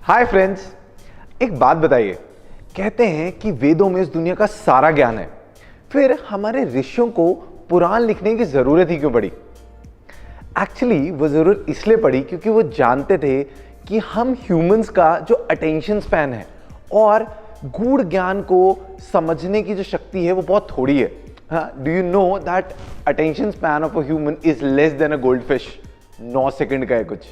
Hi friends, एक बात बताइए। कहते हैं कि वेदों में इस दुनिया का सारा ज्ञान है, फिर हमारे ऋषियों को पुराण लिखने की जरूरत ही क्यों पड़ी? एक्चुअली वो जरूरत इसलिए पड़ी क्योंकि वो जानते थे कि हम ह्यूमंस का जो अटेंशन स्पैन है और गूढ़ ज्ञान को समझने की जो शक्ति है वो बहुत थोड़ी है। Do you know that attention span of a human is less than a gold fish. 9 second का है कुछ।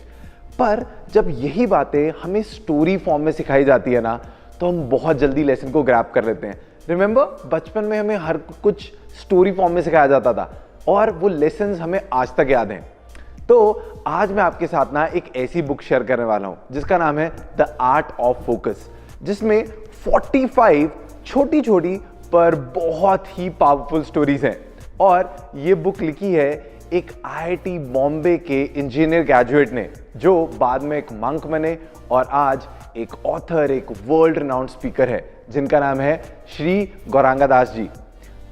पर जब यही बातें हमें स्टोरी फॉर्म में सिखाई जाती है ना, तो हम बहुत जल्दी लेसन को ग्रैब कर लेते हैं। रिमेंबर, बचपन में हमें हर कुछ स्टोरी फॉर्म में सिखाया जाता था और वो लेसन्स हमें आज तक याद हैं। तो आज मैं आपके साथ ना एक ऐसी बुक शेयर करने वाला हूं जिसका नाम है द आर्ट ऑफ फोकस, जिसमें 45 छोटी छोटी पर बहुत ही पावरफुल स्टोरीज हैं। और ये बुक लिखी है एक आईआईटी बॉम्बे के इंजीनियर ग्रेजुएट ने, जो बाद में एक मंक बने और आज एक ऑथर, एक वर्ल्ड रिनाउंड स्पीकर है, जिनका नाम है श्री गौरांगा दास जी।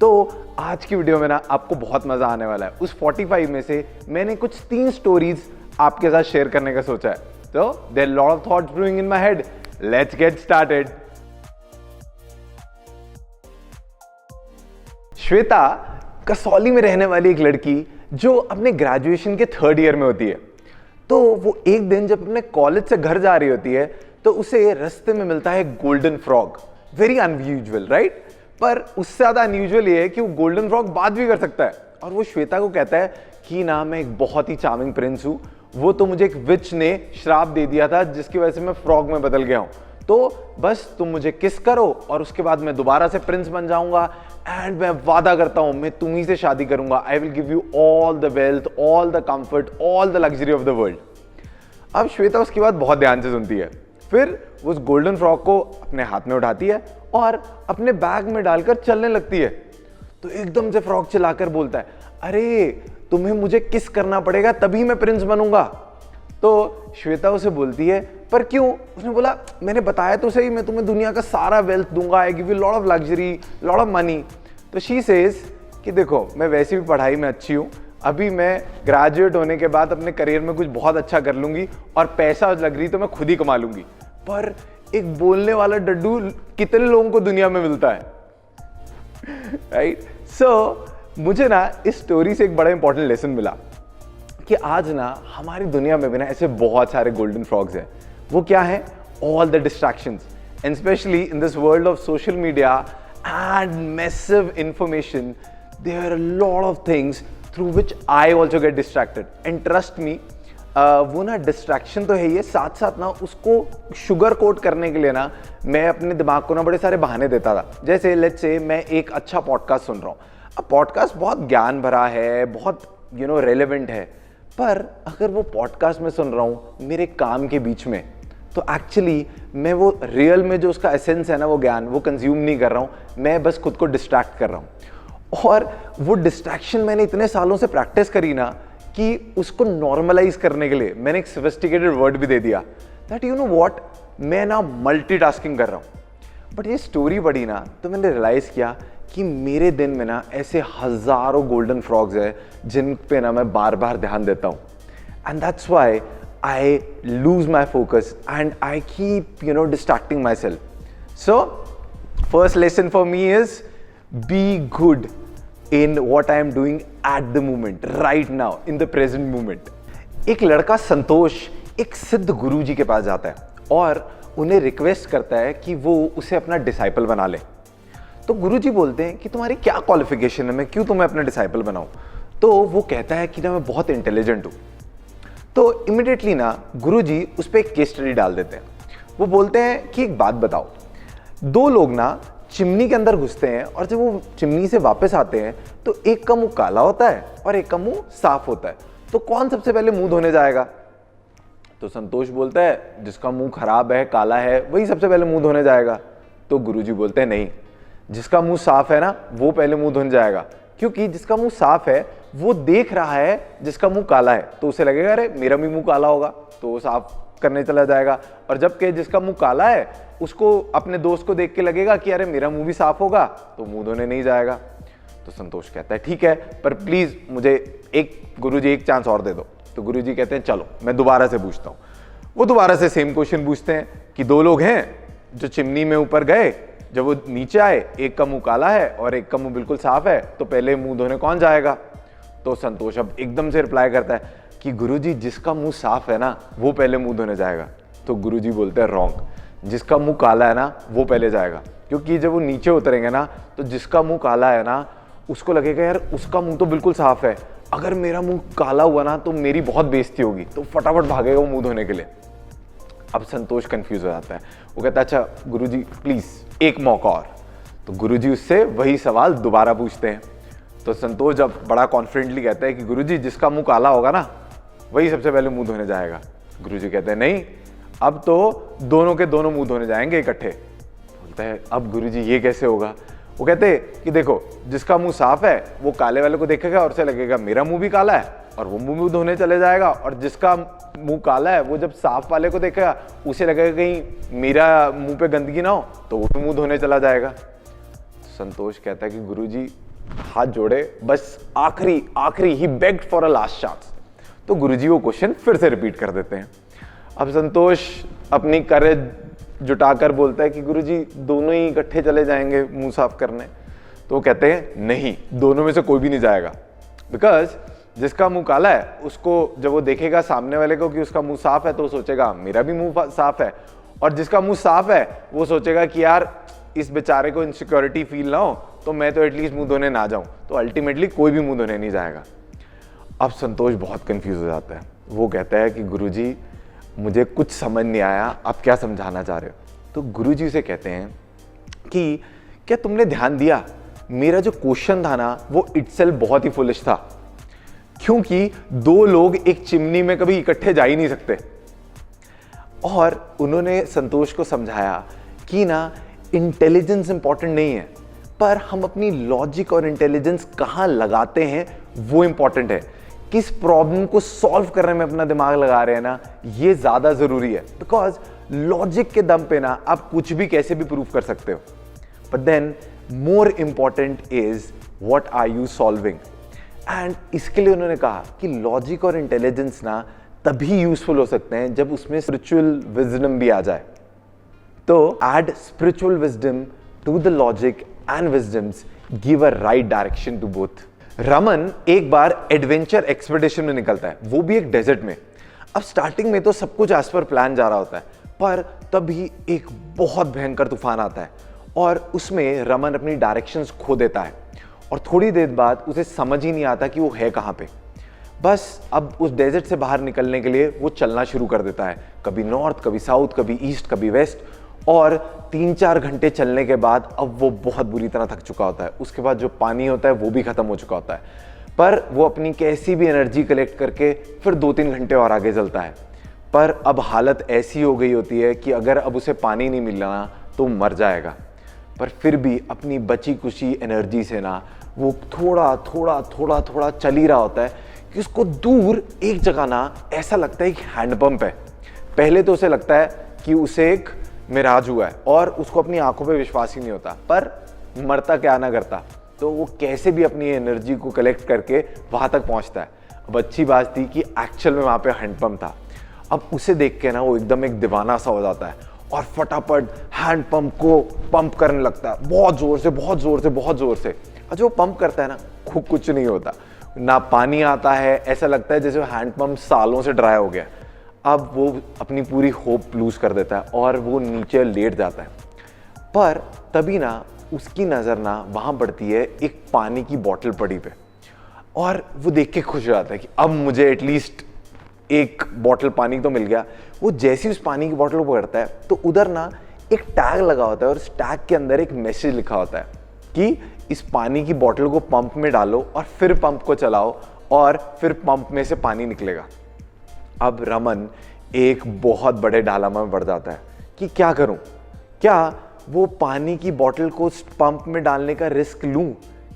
तो आज की वीडियो में ना आपको बहुत मजा आने वाला है। उस 45 में से मैंने कुछ 3 स्टोरीज आपके साथ शेयर करने का सोचा है। तो there lot of thoughts brewing in my head. Let's get started. Shweta Kasauli में रहने वाली एक लड़की जो अपने ग्रेजुएशन के 3rd ईयर में होती है। तो वो एक दिन जब अपने कॉलेज से घर जा रही होती है तो उसे रास्ते में मिलता है golden frog. Very unusual, right? पर उससे ज्यादा अनयूजुअल ये है कि वो गोल्डन फ्रॉग बात भी कर सकता है। और वो श्वेता को कहता है कि ना, मैं एक बहुत ही चार्मिंग प्रिंस हूं, वो तो मुझे एक विच ने श्राप दे दिया था जिसकी वजह से मैं फ्रॉग में बदल गया हूं। तो बस तुम मुझे किस करो और उसके बाद मैं दोबारा से प्रिंस बन जाऊंगा एंड मैं वादा करता हूं मैं तुम्ही से शादी करूंगा। I will give you all the wealth, all the comfort, all the luxury of the world. अब श्वेता उसकी बात बहुत ध्यान से सुनती है। फिर वो उस गोल्डन फ्रॉग को अपने हाथ में उठाती है और अपने बैग में डालकर चलने लगती है। तो एकदम से फ्रॉग चिल्लाकर बोलता है, अरे तुम्हें मुझे किस करना पड़ेगा तभी मैं प्रिंस बनूंगा। तो श्वेता उसे बोलती है, पर क्यों? उसने बोला, मैंने बताया तो सही, मैं तुम्हें दुनिया का सारा वेल्थ दूंगा, I give you lot of luxury, lot of money. तो शी सेज कि देखो, मैं वैसे भी पढ़ाई में अच्छी हूँ, अभी मैं ग्रेजुएट होने के बाद अपने करियर में कुछ बहुत अच्छा कर लूंगी और पैसा लग रही तो मैं खुद ही कमा लूंगी। पर एक बोलने वाला डड्डू कितने लोगों को दुनिया में मिलता है, राइट? सो मुझे ना इस स्टोरी से एक बड़ा इंपॉर्टेंट लेसन मिला कि आज ना हमारी दुनिया में भी ना ऐसे बहुत सारे गोल्डन फ्रॉग्स हैं। वो क्या है? All the distractions, and specially in this world of social media and massive information, there are a lot of things through which I also get distracted. And trust me, वो ना distraction तो है ही है, साथ साथ ना उसको शुगर कोट करने के लिए ना मैं अपने दिमाग को ना बड़े सारे बहाने देता था। जैसे लेट्स से मैं एक अच्छा पॉडकास्ट सुन रहा हूँ। अब पॉडकास्ट बहुत ज्ञान भरा है, बहुत रेलेवेंट है, पर अगर वो पॉडकास्ट में सुन रहा हूँ मेरे काम के बीच में, तो एक्चुअली मैं वो रियल में जो उसका एसेंस है ना, वो ज्ञान, वो कंज्यूम नहीं कर रहा हूँ, मैं बस खुद को डिस्ट्रैक्ट कर रहा हूँ। और वो डिस्ट्रैक्शन मैंने इतने सालों से प्रैक्टिस करी ना कि उसको नॉर्मलाइज करने के लिए मैंने एक सोफिस्टिकेटेड वर्ड भी दे दिया, दैट यू नो व्हाट, मैं ना मल्टीटास्किंग कर रहा हूँ। बट ये स्टोरी पढ़ी ना तो मैंने रियलाइज किया कि मेरे दिन में ना ऐसे हजारों गोल्डन फ्रॉग्स है जिन पे ना मैं बार बार ध्यान देता हूँ। And that's why I lose my focus and I keep distracting my self. So first lesson for me is be good in what I am doing at the moment, right now, in the present moment. एक लड़का संतोष एक सिद्ध गुरु जी के पास जाता है और उन्हें request करता है कि वो उसे अपना डिसाइपल बना ले। तो गुरु जी बोलते हैं कि तुम्हारी क्या क्वालिफिकेशन है, मैं क्यों तुम्हें अपना डिसाइपल बनाऊं? तो वो कहता है कि ना, मैं बहुत इंटेलिजेंट हूं। तो इमिडिएटली ना गुरु जी उस पर एक केस स्टडी डाल देते हैं। वो बोलते हैं कि एक बात बताओ, 2 लोग ना चिमनी के अंदर घुसते हैं और जब वो चिमनी से वापस आते हैं तो एक का मुंह काला होता है और एक का मुंह साफ होता है, तो कौन सबसे पहले मुंह धोने जाएगा? तो संतोष बोलता है, जिसका मुंह खराब है, काला है, वही सबसे पहले मुंह धोने जाएगा। तो गुरुजी बोलते हैं, नहीं, जिसका मुंह साफ है ना वो पहले मुंह धोने जाएगा, क्योंकि जिसका मुंह साफ है वो देख रहा है जिसका मुंह काला है, तो उसे लगेगा अरे मेरा भी मुंह काला होगा, तो वो साफ करने चला जाएगा। और जबकि जिसका मुंह काला है उसको अपने दोस्त को देख के लगेगा कि अरे मेरा मुंह भी साफ होगा, तो मुंह धोने नहीं जाएगा। तो संतोष कहता है, ठीक है, पर प्लीज मुझे गुरुजी एक चांस और दे दो। तो गुरुजी कहते हैं, चलो मैं दोबारा से पूछता हूँ। वो दोबारा से सेम क्वेश्चन पूछते हैं कि दो लोग हैं जो चिमनी में ऊपर गए, जब वो नीचे आए एक का मुंह काला है और एक का मुंह बिल्कुल साफ है, तो पहले मुंह धोने कौन जाएगा? तो संतोष अब एकदम से रिप्लाई करता है कि गुरुजी जिसका मुंह साफ है ना वो पहले मुंह धोने जाएगा। तो गुरुजी बोलते हैं रॉन्ग, जिसका मुंह काला है ना वो पहले जाएगा, क्योंकि जब वो नीचे उतरेंगे ना तो जिसका मुंह काला है ना उसको लगेगा यार उसका मुंह तो बिल्कुल साफ है, अगर मेरा मुंह काला हुआ ना तो मेरी बहुत बेइज्जती होगी, तो फटाफट भागेगा वो मुंह धोने के लिए। अब संतोष कंफ्यूज हो जाता है, वो कहता है अच्छा गुरुजी प्लीज एक मौका और। तो गुरुजी उससे वही सवाल दोबारा पूछते हैं। तो संतोष जब बड़ा कॉन्फिडेंटली कहता है कि गुरुजी जिसका मुंह काला होगा ना वही सबसे पहले मुंह धोने जाएगा। गुरुजी कहते हैं नहीं, अब तो दोनों के दोनों मुंह धोने जाएंगे इकट्ठे। बोलता है अब गुरुजी ये कैसे होगा? वो कहते हैं कि देखो जिसका मुंह साफ है वो काले वाले को देखेगा और उसे लगेगा मेरा मुंह भी काला है और वो मुंह धोने चले जाएगा, और जिसका मुंह काला है वो जब साफ वाले को देखेगा उसे लगेगा कहीं मेरा मुंह पे गंदगी ना हो, तो वो भी मुंह धोने चला जाएगा। संतोष कहता है कि गुरुजी हाथ जोड़े, बस आखिरी ही begged for a last chance. तो गुरुजी वो क्वेश्चन फिर से रिपीट कर देते हैं। अब संतोष अपनी करेज जुटाकर बोलता है कि गुरुजी दोनों ही इकट्ठे चले जाएंगे मुंह साफ करने। तो वो कहते हैं नहीं, दोनों में से कोई भी नहीं जाएगा, बिकॉज जिसका मुंह काला है उसको जब वो देखेगा सामने वाले को कि उसका मुंह साफ है तो वो सोचेगा मेरा भी मुंह साफ है, और जिसका मुंह साफ है वो सोचेगा कि यार इस बेचारे को इनसिक्योरिटी फील ना हो तो मैं तो एटलीस्ट मुंह धोने ना जाऊं, तो अल्टीमेटली कोई भी मुंह धोने नहीं जाएगा। अब संतोष बहुत कंफ्यूज हो जाता है, वो कहता है कि गुरुजी मुझे कुछ समझ नहीं आया, आप क्या समझाना चाह रहे हो? तो गुरुजी से कहते हैं कि क्या तुमने ध्यान दिया मेरा जो क्वेश्चन था ना वो इटसेल्फ बहुत ही फुलिश था, क्योंकि दो लोग एक चिमनी में कभी इकट्ठे जा ही नहीं सकते। और उन्होंने संतोष को समझाया कि ना इंटेलिजेंस इंपॉर्टेंट नहीं है, पर हम अपनी लॉजिक और इंटेलिजेंस कहाँ लगाते हैं वो इंपॉर्टेंट है। किस प्रॉब्लम को सॉल्व करने में अपना दिमाग लगा रहे हैं ना ये ज्यादा जरूरी है, बिकॉज लॉजिक के दम पे ना आप कुछ भी कैसे भी प्रूव कर सकते हो, but then more important is what are you solving. And इसके लिए उन्होंने कहा कि लॉजिक और इंटेलिजेंस ना तभी यूजफुल हो सकते हैं जब उसमें स्पिरिचुअल विजडम भी आ जाए। तो add spiritual wisdom to the logic and wisdoms give a right direction to both. Raman एक बार एडवेंचर एक्सपेडिशन में निकलता है, वो भी एक डेजर्ट में। अब स्टार्टिंग में तो सब कुछ एज पर प्लान जा रहा होता है, पर तभी एक बहुत भयंकर तूफान आता है और उसमें रमन अपनी डायरेक्शंस खो देता है और थोड़ी देर बाद उसे समझ ही नहीं आता कि वो है कहाँ पे। बस अब उस डेजर्ट से बाहर निकलने के लिए वो चलना शुरू कर देता है, कभी नॉर्थ, कभी साउथ, कभी ईस्ट, कभी वेस्ट। और 3-4 घंटे चलने के बाद अब वो बहुत बुरी तरह थक चुका होता है। उसके बाद जो पानी होता है वो भी खत्म हो चुका होता है, पर वो अपनी कैसी भी एनर्जी कलेक्ट करके फिर 2-3 घंटे और आगे चलता है। पर अब हालत ऐसी हो गई होती है कि अगर अब उसे पानी नहीं मिल रहा तो मर जाएगा। पर फिर भी अपनी बची कुची एनर्जी से ना वो थोड़ा चल ही रहा होता है कि उसको दूर एक जगह ना ऐसा लगता है कि हैंडपंप है। पहले तो उसे लगता है कि उसे एक मिराज हुआ है और उसको अपनी आंखों पे विश्वास ही नहीं होता, पर मरता क्या ना करता, तो वो कैसे भी अपनी एनर्जी को कलेक्ट करके वहां तक पहुंचता है। अब अच्छी बात थी कि एक्चुअल में वहां पे हैंडपंप था। अब उसे देख के ना वो एकदम एक दीवाना सा हो जाता है और फटाफट हैंडपंप को पंप करने लगता है, बहुत जोर से। और जो पंप करता है ना कुछ नहीं होता, ना पानी आता है, ऐसा लगता है जैसे हैंडपंप सालों से ड्राई हो गया। अब वो अपनी पूरी होप लूज कर देता है और वो नीचे लेट जाता है। पर तभी ना उसकी नज़र ना वहाँ पड़ती है एक पानी की बोतल पड़ी पे, और वो देख के खुश हो जाता है कि अब मुझे एटलीस्ट एक बोतल पानी तो मिल गया। वो जैसे ही उस पानी की बोतल को पकड़ता है तो उधर ना एक टैग लगा होता है और उस टैग के अंदर एक मैसेज लिखा होता है कि इस पानी की बोतल को पंप में डालो और फिर पंप को चलाओ और फिर पंप में से पानी निकलेगा। अब रमन एक बहुत बड़े डायलेमा में पड़ जाता है कि क्या करूं, क्या वो पानी की बोतल को पंप में डालने का रिस्क लूं,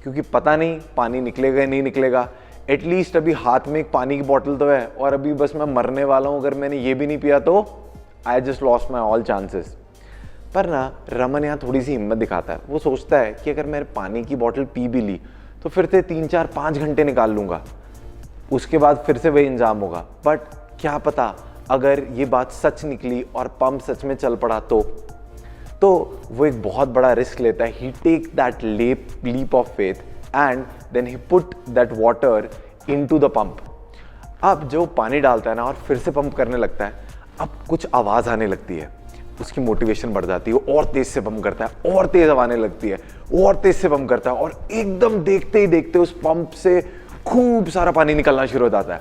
क्योंकि पता नहीं पानी निकलेगा या नहीं निकलेगा। एटलीस्ट अभी हाथ में एक पानी की बोतल तो है और अभी बस मैं मरने वाला हूं, अगर मैंने ये भी नहीं पिया तो I just lost my all chances. पर ना रमन यहाँ थोड़ी सी हिम्मत दिखाता है। वो सोचता है कि अगर मैंने पानी की बोतल पी भी ली तो फिर से 3-4-5 घंटे निकाल लूंगा, उसके बाद फिर से वही इंजाम होगा। बट क्या पता अगर ये बात सच निकली और पंप सच में चल पड़ा तो वो एक बहुत बड़ा रिस्क लेता है. He take that leap of faith and then he put that water into the pump. अब जो पानी डालता है ना और फिर से पंप करने लगता है, अब कुछ आवाज़ आने लगती है, उसकी मोटिवेशन बढ़ जाती है, और तेज से पंप करता है, और तेज आने लगती है, और तेज से पंप करता है, और एकदम देखते ही देखते उस पंप से खूब सारा पानी निकलना शुरू हो जाता है.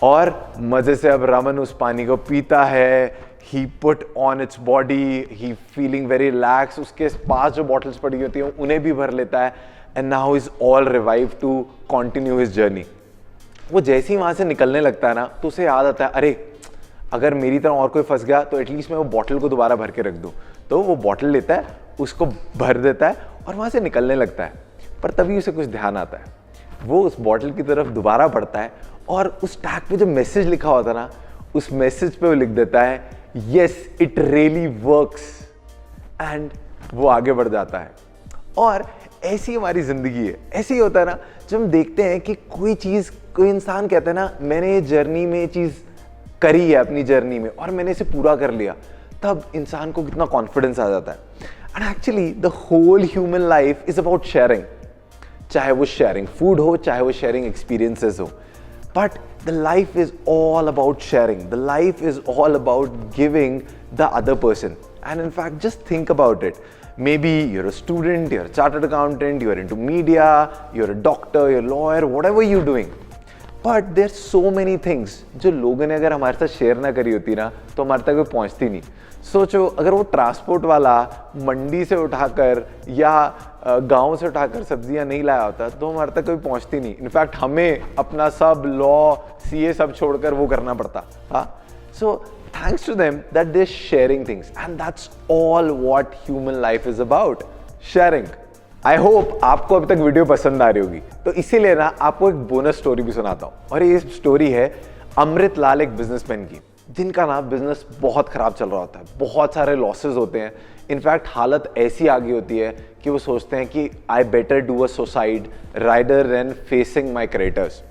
और मजे से अब रमन उस पानी को पीता है. He put on its body, he feeling very relaxed. उसके पास जो बॉटल्स पड़ी होती हैं उन्हें भी भर लेता है. And now is all revived to continue his journey. वो जैसे ही वहाँ से निकलने लगता है ना, तो उसे याद आता है, अरे अगर मेरी तरह और कोई फंस गया तो एटलीस्ट मैं वो बॉटल को दोबारा भर के रख दूँ. तो वो बॉटल लेता है, उसको भर देता है और वहाँ से निकलने लगता है. पर तभी उसे कुछ ध्यान आता है. वो उस बॉटल की तरफ दोबारा बढ़ता है और उस टैग पे जो मैसेज लिखा होता है ना, उस मैसेज पे वो लिख देता है, yes it really works. And वो आगे बढ़ जाता है. और ऐसी हमारी जिंदगी है. ऐसे ही होता है ना, जब हम देखते हैं कि कोई इंसान कहता है ना, मैंने ये जर्नी में ये चीज़ करी है अपनी जर्नी में और मैंने इसे पूरा कर लिया, तब इंसान को कितना कॉन्फिडेंस आ जाता है. And actually the whole human life is about sharing. चाहे वो शेयरिंग फूड हो, चाहे वो शेयरिंग एक्सपीरियंसेस हो, but the life is all about sharing. The life is all about giving the other person. And in fact, just think about it. Maybe you're a student, you're a chartered accountant, you're into media, you're a doctor, you're a lawyer, whatever you're doing. But there's so many things जो लोगों ने अगर हमारे साथ share ना करी होती ना, तो हमारे तक वो पहुंचती नहीं. सोचो अगर वो ट्रांसपोर्ट वाला मंडी से उठाकर या गांव से उठाकर सब्जियां नहीं लाया होता तो हमारे तक कोई पहुंचती नहीं. इनफैक्ट हमें अपना सब लॉ सीए सब छोड़कर वो करना पड़ता. हाँ, so thanks to them that they sharing things and that's all what human life is about, sharing. I hope आपको अभी तक वीडियो पसंद आ रही होगी, तो इसीलिए ना आपको एक बोनस स्टोरी भी सुनाता हूँ. और ये स्टोरी है अमृत लाल, एक बिजनेसमैन की, जिनका ना बिजनेस बहुत खराब चल रहा होता है. बहुत सारे लॉसेस होते हैं. इनफैक्ट हालत ऐसी आ गई होती है कि वो सोचते हैं कि I better do a suicide rather than facing my creditors.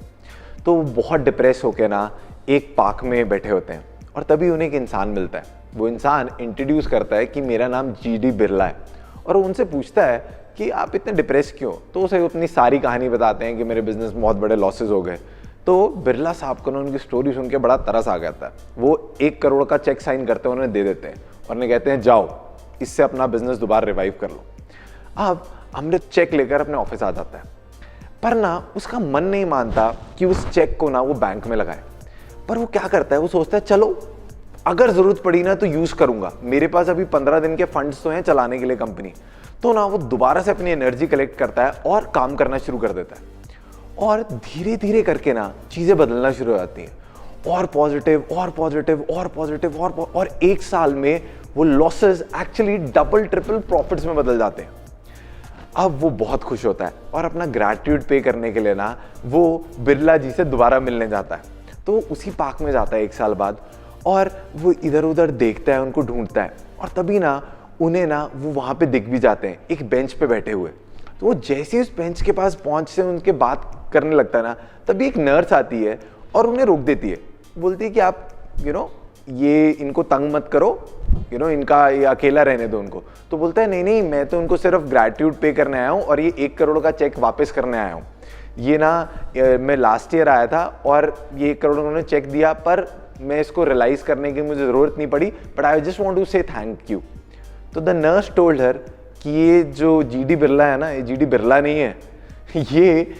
तो वो बहुत डिप्रेस होकर ना एक पार्क में बैठे होते हैं और तभी उन्हें एक इंसान मिलता है. वो इंसान इंट्रोड्यूस करता है कि मेरा नाम GD बिरला है, और उनसे पूछता है कि आप इतने डिप्रेस क्यों. तो उसे अपनी सारी कहानी बताते हैं कि मेरे बिजनेस में बहुत बड़े लॉसेस हो गए. तो बिरला साहब को ना उनकी स्टोरी सुन के बड़ा तरस आ गया था. वो 1 करोड़ का चेक साइन करते हैं, उन्हें दे देते हैं और उन्हें कहते हैं जाओ इससे अपना बिजनेस दोबारा रिवाइव कर लो. अब अमृत चेक लेकर अपने ऑफिस आ जाता है, पर ना उसका मन नहीं मानता कि उस चेक को ना वो बैंक में लगाए. पर वो क्या करता है, वो सोचता है चलो अगर जरूरत पड़ी ना तो यूज करूंगा, मेरे पास अभी 15 दिन के फंड्स तो हैं चलाने के लिए कंपनी. तो ना वो दोबारा से अपनी एनर्जी कलेक्ट करता है और काम करना शुरू कर देता है. और धीरे धीरे करके ना चीजें बदलना शुरू हो जाती हैं, और पॉजिटिव और पॉजिटिव और पॉजिटिव और 1 साल में वो losses actually double triple profits में बदल जाते हैं. अब वो बहुत खुश होता है और अपना ग्रैटिट्यूड पे करने के लिए ना वो बिरला जी से दोबारा मिलने जाता है. तो उसी पार्क में जाता है 1 साल बाद, और वो इधर उधर देखता है, उनको ढूंढता है, और तभी ना उन्हें ना वो वहाँ पे दिख भी जाते हैं एक बेंच पे बैठे हुए. तो वो जैसे ही उस बेंच के पास पहुँच से उनके बात करने लगता है ना, तभी एक नर्स आती है और उन्हें रोक देती है. बोलती है कि आप ये इनको तंग मत करो, इनका ये अकेला रहने दो उनको. तो बोलता है नहीं, मैं तो उनको सिर्फ ग्रैटिट्यूड पे करने आया हूँ और ये 1 करोड़ का चेक वापस करने आया हूँ. ये ना मैं लास्ट ईयर आया था और ये 1 करोड़ उन्होंने चेक दिया, पर मैं इसको रियलाइज करने की मुझे ज़रूरत नहीं पड़ी, but I just want to say thank you. तो द नर्स टोल्ड हर कि ये जो GD बिरला है ना, ये GD बिरला नहीं है, ये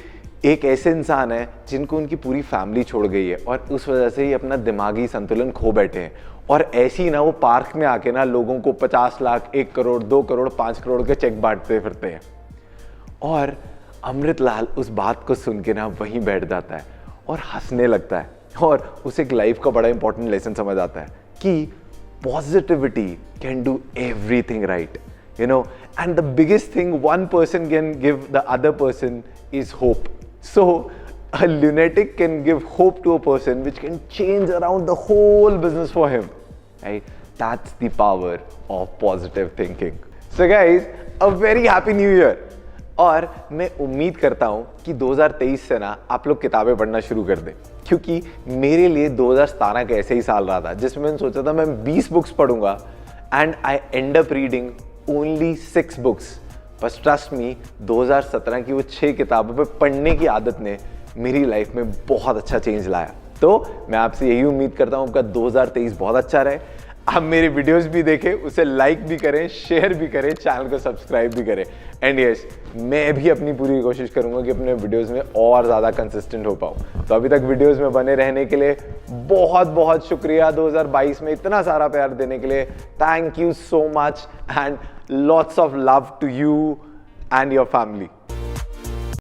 एक ऐसे इंसान है जिनको उनकी पूरी फैमिली छोड़ गई है और उस वजह से ही अपना दिमागी संतुलन खो बैठे हैं. और ऐसे ही ना वो पार्क में आके ना लोगों को 50 लाख, 1 करोड़, 2 करोड़, 5 करोड़ के चेक बांटते फिरते हैं. और अमृत लाल उस बात को सुन के ना वहीं बैठ जाता है और हंसने लगता है, और उसे एक लाइफ का बड़ा इंपॉर्टेंट लेसन समझ आता है कि positivity can do everything right, and the biggest thing one person can give the other person is hope. So a lunatic can give hope to a person which can change around the whole business for him, right? That's the power of positive thinking. So guys, a very happy new year. और मैं उम्मीद करता हूँ कि 2023 से ना आप लोग किताबें पढ़ना शुरू कर दें, क्योंकि मेरे लिए 2017 का ऐसे ही साल रहा था जिसमें मैंने सोचा था मैं 20 बुक्स पढ़ूंगा and I and up reading only 6 books. बस ट्रस्ट मी, 2017 की वो 6 किताबों पे पढ़ने की आदत ने मेरी लाइफ में बहुत अच्छा चेंज लाया। तो मैं आपसे यही उम्मीद करता हूँ आपका 2023 बहुत अच्छा रहे। आप मेरे वीडियोस भी देखें, उसे लाइक भी करें, शेयर भी करें, चैनल को सब्सक्राइब भी करें। एंड यस, मैं भी अपनी पूरी कोशिश करूंगा कि अपने वीडियोस में और ज़्यादा कंसिस्टेंट हो पाऊँ। तो अभी तक वीडियोस में बने रहने के लिए बहुत बहुत शुक्रिया। 2022 में इतना सारा प्यार देने के लिए thank you so much and lots of love to you and your family.